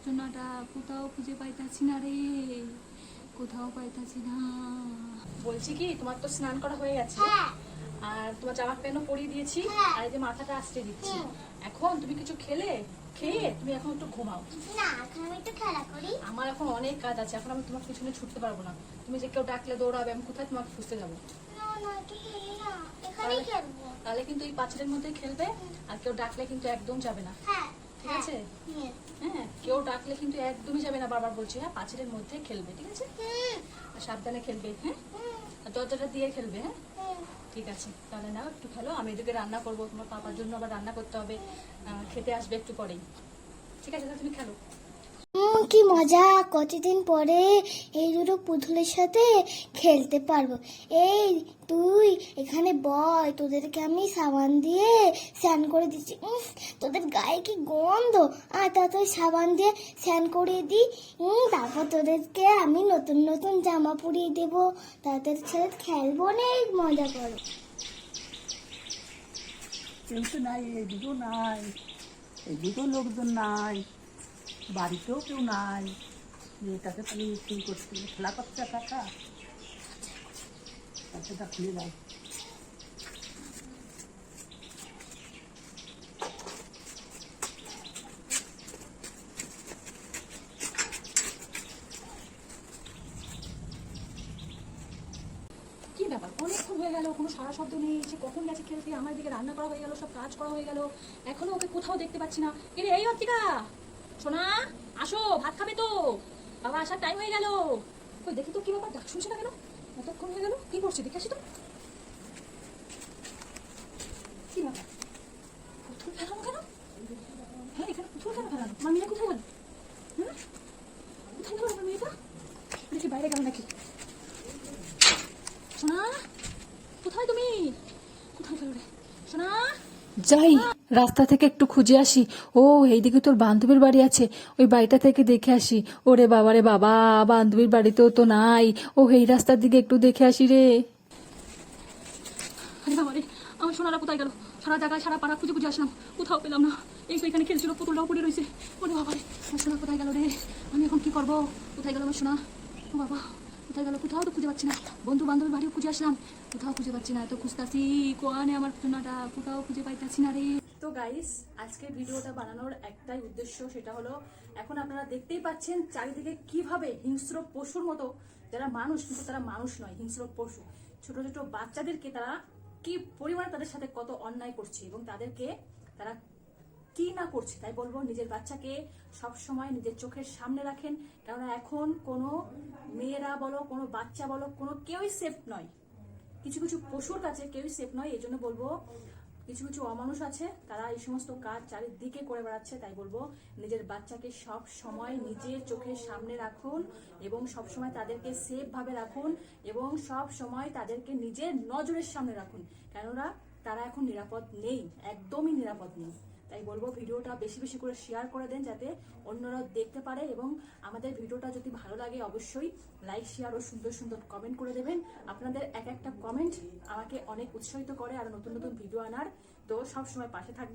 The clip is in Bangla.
সোনাটা কোথাও খুঁজে পাইতাছি না রে, কোথাও পাইতাছি না। বলছি কি, তোমার তো স্নান করা হয়ে গেছে আর তোমার জামা প্যান্টও পরিয়ে দিয়েছি আর এই যে মাথাটা আঁচড়ে দিচ্ছি। এখন তুমি কিছু খেয়ে তুমি এখন একটু ঘুমাও। না, এখন আমি একটু খেলা করি। আমার এখন অনেক কাজ আছে, এখন আমি তোমার পিছনে ছুটতে পারবো না। তুমি যে কেউ ডাকলে দৌড়াবে, আমি কোথায় তোমাকে খুঁজতে যাবো? না না, একটু খেলি না, এখানেই খেলবো। তাহলে কিন্তু এই পাঁচিলের মধ্যেই খেলবে, আর কেউ ডাকলে কিন্তু একদম যাবে না, হ্যাঁ ঠিক আছে? হ্যাঁ, কেউ ডাকলে কিন্তু একদমই যাবে না, বারবার বলছি। হ্যাঁ, পাঁচিলের মধ্যে খেলবে, ঠিক আছে? আর সাবধানে খেলবে, হ্যাঁ? আর দরজাটা দিয়ে খেলবে, হ্যাঁ? ঠিক আছে, তাহলে না একটু খেলো, আমি এদিকে রান্না করবো, তোমার পাপার জন্য আবার রান্না করতে হবে, খেতে আসবে একটু পরেই। ঠিক আছে, তাহলে তুমি খেলো। কি মজা, কতদিন পরে এই দুটো পুতুলের সাথে খেলতে পারবো। এই তুই এখানে বয়, তোদেরকে আমি সাবান দিয়ে স্নান করে দিচ্ছি। তোদের গায়ে কি গন্ধ, আর তাড়াতাড়ি সাবান দিয়ে স্নান করিয়ে দিই। তারপর তোদেরকে আমি নতুন নতুন জামা পরিয়ে দেবো, তাদের সাথে খেলবো, অনেক মজা করো। কেউ তো নাই, এদিকেও নাই, এদিকেও লোকজন নাই, বাড়িতেও কেউ নাই। মেয়েটাকে তাহলে স্কুল করতে খেলা করছে কাকা, তাকে খুলে দাও। কি ব্যাপার, অনেকক্ষণ হয়ে গেল, কোনো সারা শব্দ নেই। সে কখন গেছে খেলতে, আমার দিকে রান্না করা হয়ে গেল, সব কাজ করা হয়ে গেল, এখনো ওকে কোথাও দেখতে পাচ্ছি না। এরে এই অর্তিকা, সোনা আসো, ভাত খাবে তো, বাবা আসার টাইম হয়ে গেল। ওই দেখি তো কি ব্যাপার, ডাক শুনছে না কেন, এতক্ষণ হয়ে গেল, কি করছে দেখে আসি তো। কি ব্যাপার, পুতুল ফেলানো কেন? হ্যাঁ, এখানে পুতুল কেন ফেলানো? আমার মেয়ে কোথায় গেল? হ্যাঁ, কোথায় গেল আমার মেয়েটা? দেখি বাইরে গেল নাকি। সোনা, কোথায় তুমি? কোথায় গেল রে সোনা? যাই, রাস্তা থেকে একটু খুঁজে আসি। ও, এইদিকে তোর বান্ধবীর বাড়ি আছে, ওই বাড়িটা থেকে দেখে আসি। ওরে বাবা রে বাবা, বান্ধবীর বাড়িতেও তো নাই। ও, এই রাস্তার দিকে একটু দেখে আসি রে। আরে বাবা রে, আমার সোনারা কোথায় গেল? সারা জায়গায় সারা পাড়া খুঁজে খুঁজে আসলাম, কোথাও পেলাম না। এই তো এখানে খেলছিল, পুতুলটাও পড়ে রয়েছে। ওরে বাবা রে, আমার সোনা কোথায় গেল রে? আমি এখন কি করবো? কোথায় গেল আমার সোনা? ও বাবা, কোথায় গেল? কোথাও তো খুঁজে পাচ্ছি না। বন্ধু বান্ধবের বাড়িও খুঁজে আসলাম, কোথাও খুঁজে পাচ্ছি না। এত খুঁজতাছি, কোয়ানে আমার সোনাটা, কোথাও খুঁজে পাইতাছি না রে। তো গাইস, আজকে ভিডিওটা বানানোর একটাই উদ্দেশ্য, সেটা হলো এখন আপনারা দেখতেই পাচ্ছেন চারিদিকে কিভাবে হিংস্র পশুর মতো, যারা মানুষ কিন্তু তারা মানুষ নয়, হিংস্র পশু, ছোট ছোট বাচ্চাদেরকে তারা কি পরিমাণে তাদের সাথে কত অন্যায় করছে এবং তাদেরকে তারা কি না করছে। তাই বলবো, নিজের বাচ্চাকে সব সময় নিজের চোখের সামনে রাখেন, কেননা এখন কোনো মেয়েরা বলো, কোনো বাচ্চা বলো, কোনো কেউই সেফ নয়। কিছু কিছু পশুর কাছে কেউই সেফ নয়। এই জন্য বলবো, কিছু কিছু অমানুষ আছে, তারা এই সমস্ত কাজ চারিদিকে করে বেড়াচ্ছে। তাই বলবো, নিজের বাচ্চাকে সব সময় নিজের চোখের সামনে রাখুন এবং সব সময় তাদেরকে সেফ ভাবে রাখুন এবং সব সময় তাদেরকে নিজের নজরের সামনে রাখুন, কেননা তারা এখন নিরাপদ নেই, একদমই নিরাপদ নেই। তাই বলবো, ভিডিওটা বেশি বেশি করে শেয়ার করে দেন, যাতে অন্যরাও দেখতে পারে। এবং আমাদের ভিডিওটা যদি ভালো লাগে, অবশ্যই লাইক, শেয়ার ও সুন্দর সুন্দর কমেন্ট করে দেবেন। আপনাদের এক একটা কমেন্ট আমাকে অনেক উৎসাহিত করে আর নতুন নতুন ভিডিও আনার। তো সব সময় পাশে থাকবেন।